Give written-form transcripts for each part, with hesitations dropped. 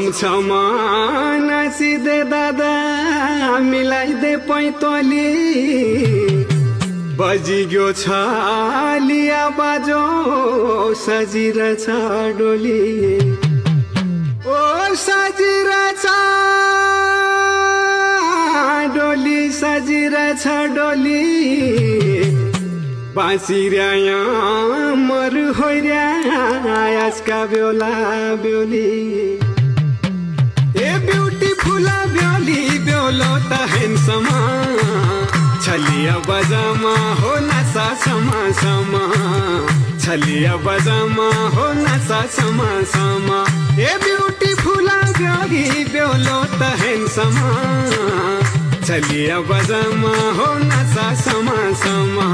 छमछमा नाचिदे दादा मिलाइदे पैतली बजिग्यो छ लिया बाजो सजिरहेछ डोली ओ सजिरहेछ डोली सजिरहेछ डोली बाँचिरह्या मरु होइर्या आजका बेला बेली ए ब्युटिफुल बेली बेलो त हेन्सम छलिया बजामा हो नसा समा समा छलिया बजामा हो नसा समा समा ए ब्युटिफुल बेली बेलो त हेन्सम छलिया बजामा हो नसा समा समा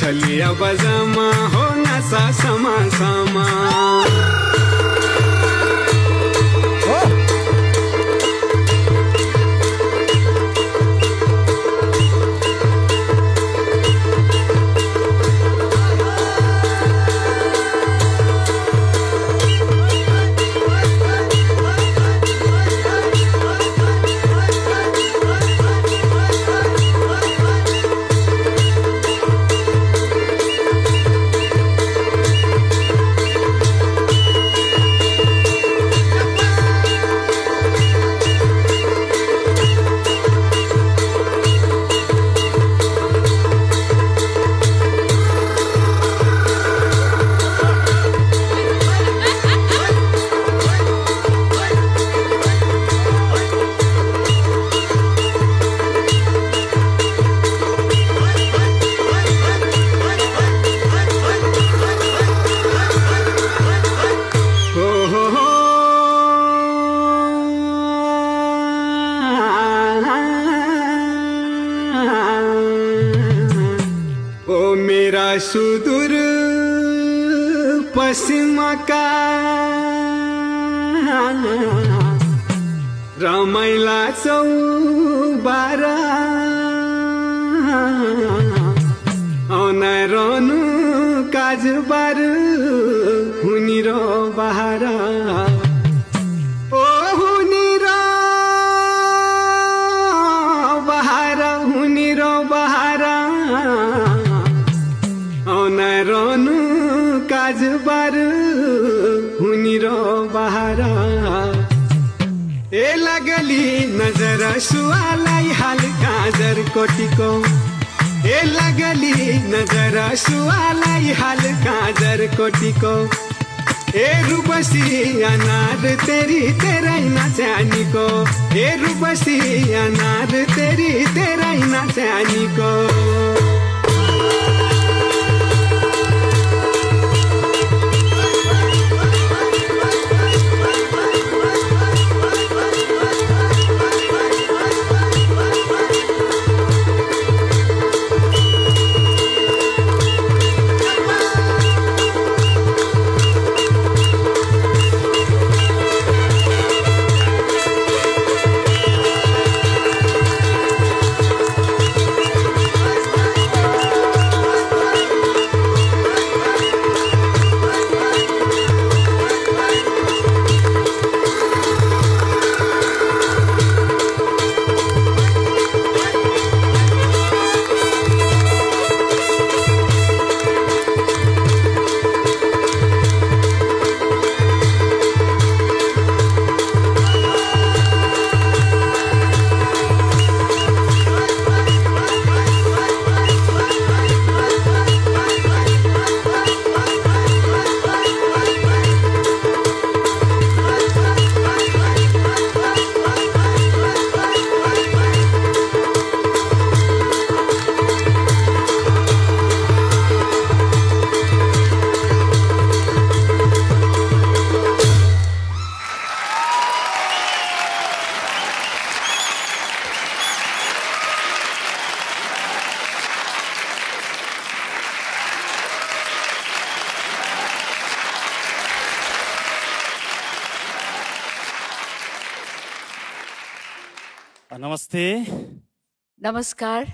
छलिया बजामा हो नसा समा समा सुदूर पश्चिमका रमाइला चौबारा औनाइरहनु काजबार हुनी र बहारा ओ हुनी र बहारा हुनी र बहारा औनाइरहनु काजबार हुनी र बहारा ए लगली नजर सुवालाई हाल काजर कोटीको ए लगली नजर सुवालाई हाल काजर कोटीको ए रूपसी अनार तेरी तेरै नचानीको ए रूपसी अनार तेरी तेरै नचानीको नमस्ते नमस्कार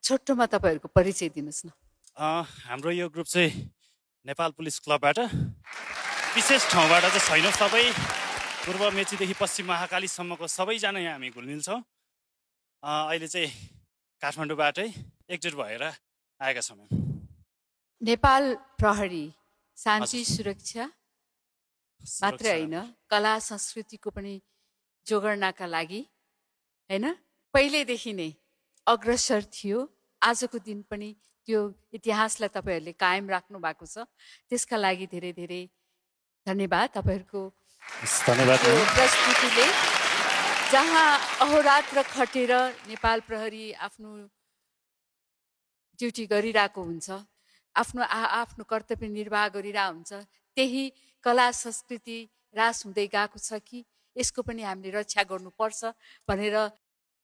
छोटोमा तपाईहरुको परिचय दिनुस् न हाम्रो यो ग्रुप चाहिँ नेपाल पुलिस क्लबबाट विशेष ठाउँबाट चाहिँ छैनौं सबै पूर्व मेचीदेखि पश्चिम महाकालीसम्मको सबैजना यहाँ हामी घुलमिल छौँ। अहिले चाहिँ काठमाडौँबाटै एकजुट भएर आएका छौँ। नेपाल प्रहरी शान्ति सुरक्षा मात्रै होइन, कला संस्कृतिको पनि जोगर्नका लागि होइन पहिल्यैदेखि नै अग्रसर थियो। आजको दिन पनि त्यो इतिहासलाई तपाईँहरूले कायम राख्नु भएको छ, त्यसका लागि धेरै धेरै धन्यवाद। तपाईँहरूको धन्यवाद। प्रस्तुतिले जहाँ अहोरात्र खटेर नेपाल प्रहरी आफ्नो ड्युटी गरिरहेको हुन्छ, आफ्नो कर्तव्य निर्वाह गरिरहेको हुन्छ, त्यही कला संस्कृति ह्रास हुँदै गएको छ कि यसको पनि हामीले रक्षा गर्नुपर्छ भनेर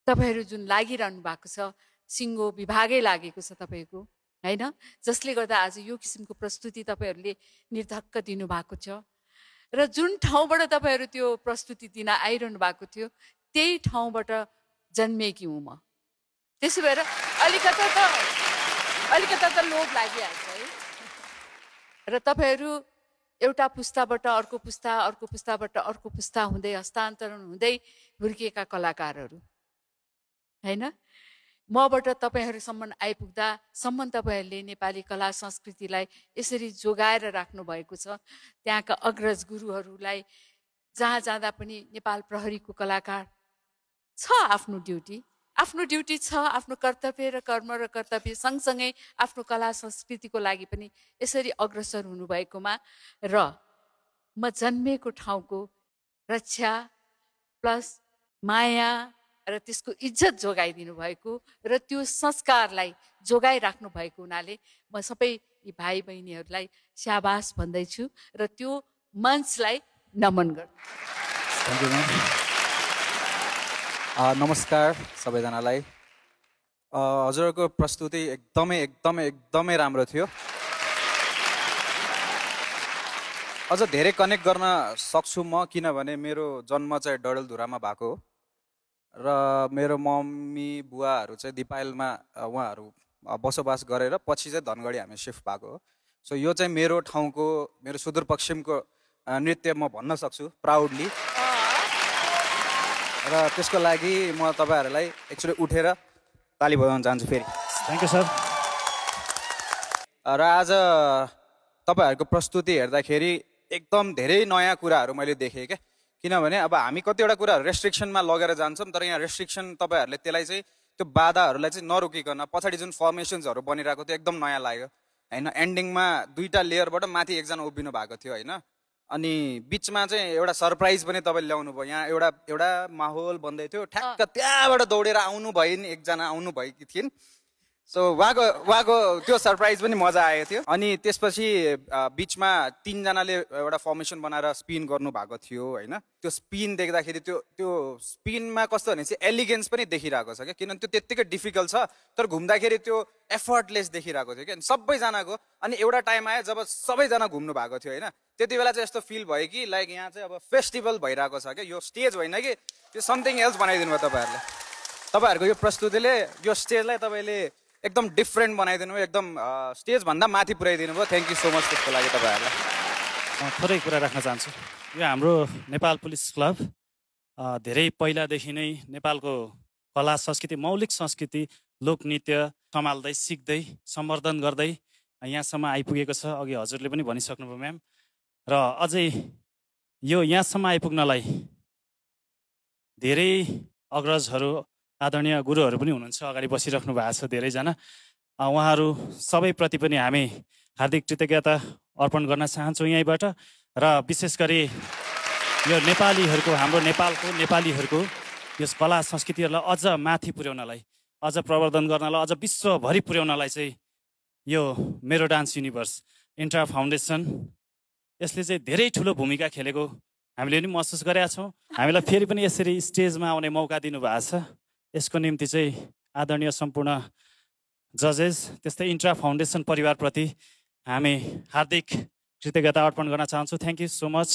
तपाईँहरू जुन लागिरहनु भएको छ, सिङ्गो विभागै लागेको छ तपाईँको होइन, जसले गर्दा आज यो किसिमको प्रस्तुति तपाईँहरूले निर्धक्क दिनुभएको छ। र जुन ठाउँबाट तपाईँहरू त्यो प्रस्तुति दिन आइरहनु भएको थियो त्यही ठाउँबाट जन्मेकी हुँ म। त्यसो भएर अलिकता त लोभ लागिहाल्छ है। र तपाईँहरू एउटा पुस्ताबाट अर्को पुस्ता, अर्को पुस्ताबाट अर्को पुस्ता हुँदै हस्तान्तरण हुँदै हुर्किएका कलाकारहरू होइन। मबाट तपाईँहरूसम्म आइपुग्दासम्म तपाईँहरूले नेपाली कला संस्कृतिलाई यसरी जोगाएर राख्नु भएको छ। त्यहाँका अग्रज गुरुहरूलाई जहाँ जाँदा पनि नेपाल प्रहरीको कलाकार छ, आफ्नो ड्युटी छ, आफ्नो कर्तव्य र कर्म र कर्तव्य सँगसँगै आफ्नो कला संस्कृतिको लागि पनि यसरी अग्रसर हुनुभएकोमा र म जन्मेको ठाउँको रक्षा प्लस माया र त्यसको इज्जत जोगाइदिनु भएको र त्यो संस्कारलाई जोगाइराख्नु भएको हुनाले म सबै यी भाइ बहिनीहरूलाई स्याबास भन्दैछु र त्यो मञ्चलाई नमन गर्छु। नमस्कार सबैजनालाई। हजुरहरूको प्रस्तुति एकदमै राम्रो थियो। अझ धेरै कनेक्ट गर्न सक्छु म, किनभने मेरो जन्म चाहिँ डडेलधुरामा भएको हो र मेरो मम्मी बुवाहरू चाहिँ दिपायलमा उहाँहरू बसोबास गरेर पछि चाहिँ धनगढी हामी सिफ्ट भएको हो। सो यो चाहिँ मेरो ठाउँको, मेरो सुदूरपश्चिमको नृत्य म भन्न सक्छु प्राउडली। र त्यसको लागि म तपाईँहरूलाई एकचोटि उठेर ताली बजाउन चाहन्छु फेरि। Thank you sir. र आज तपाईँहरूको प्रस्तुति हेर्दाखेरि एकदम धेरै नयाँ कुराहरू मैले देखेँ क्या। किनभने अब हामी कतिवटा कुराहरू रेस्ट्रिक्सनमा लगेर जान्छौँ, तर यहाँ रेस्ट्रिक्सन तपाईँहरूले त्यसलाई चाहिँ त्यो बाधाहरूलाई चाहिँ नरोकिकन पछाडि जुन फर्मेसन्सहरू बनिरहेको थियो एकदम नयाँ लाग्यो होइन। एन्डिङमा 2टा लेयरबाट माथि एकजना उभिनु भएको थियो होइन। अनि बिचमा चाहिँ एउटा सरप्राइज पनि तपाईँले ल्याउनु भयो। यहाँ एउटा माहौल बन्दै थियो, ठ्याक्क त्यहाँबाट दौडेर आउनु भयो नि, एकजना आउनु भएकी थिइन्। सो उहाँको त्यो सरप्राइज पनि मजा आएको थियो। अनि त्यसपछि बिचमा 3जनाले एउटा फर्मेसन बनाएर स्पिन गर्नु भएको थियो होइन। त्यो स्पिन देख्दाखेरि त्यो स्पिनमा कस्तो भने चाहिँ एलिगेन्स पनि देखिरहेको छ क्या, किनभने त्यो त्यत्तिकै डिफिकल्ट छ तर घुम्दाखेरि त्यो एफर्टलेस देखिरहेको थियो क्या सबैजनाको। अनि एउटा टाइम आयो जब सबैजना घुम्नु भएको थियो होइन, त्यति बेला चाहिँ यस्तो फिल भयो कि लाइक यहाँ चाहिँ अब फेस्टिभल भइरहेको छ क्या। यो स्टेज होइन कि त्यो समथिङ एल्स बनाइदिनु भयो तपाईँहरूले। तपाईँहरूको यो प्रस्तुतिले यो स्टेजलाई तपाईँले एकदम डिफ्रेन्ट बनाइदिनु भयो, एकदम स्टेजभन्दा माथि पुर्याइदिनु भयो। थ्याङ्क यू सो मच त्यसको लागि तपाईँहरूलाई। थोरै कुरा राख्न चाहन्छु। यो हाम्रो नेपाल पुलिस क्लब धेरै पहिलादेखि नै नेपालको कला संस्कृति, मौलिक संस्कृति, लोकनृत्य सम्हाल्दै सिक्दै सम्वर्धन गर्दै यहाँसम्म आइपुगेको छ। अघि हजुरले पनि भनिसक्नुभयो म्याम। र अझै यो यहाँसम्म आइपुग्नलाई धेरै अग्रजहरू, आदरणीय गुरुहरू पनि हुनुहुन्छ, अगाडि बसिराख्नु भएको छ धेरैजना। उहाँहरू सबैप्रति पनि हामी हार्दिक कृतज्ञता अर्पण गर्न चाहन्छौँ यहीँबाट। र विशेष गरी यो नेपालीहरूको, हाम्रो नेपालीहरूको यस कला संस्कृतिहरूलाई अझ माथि पुर्याउनलाई, अझ प्रवर्धन गर्नलाई, अझ विश्वभरि पुर्याउनलाई चाहिँ यो मेरो डान्स युनिभर्स इन्ट्रा फाउन्डेसन यसले चाहिँ धेरै ठुलो भूमिका खेलेको हामीले पनि महसुस गरेका छौँ। हामीलाई फेरि पनि यसरी स्टेजमा आउने मौका दिनुभएको छ। यसको निम्ति चाहिँ आदरणीय सम्पूर्ण जजेस त्यस्तै इन्ट्रा फाउन्डेसन परिवारप्रति हामी हार्दिक कृतज्ञता अर्पण गर्न चाहन्छौँ। Thank you so much.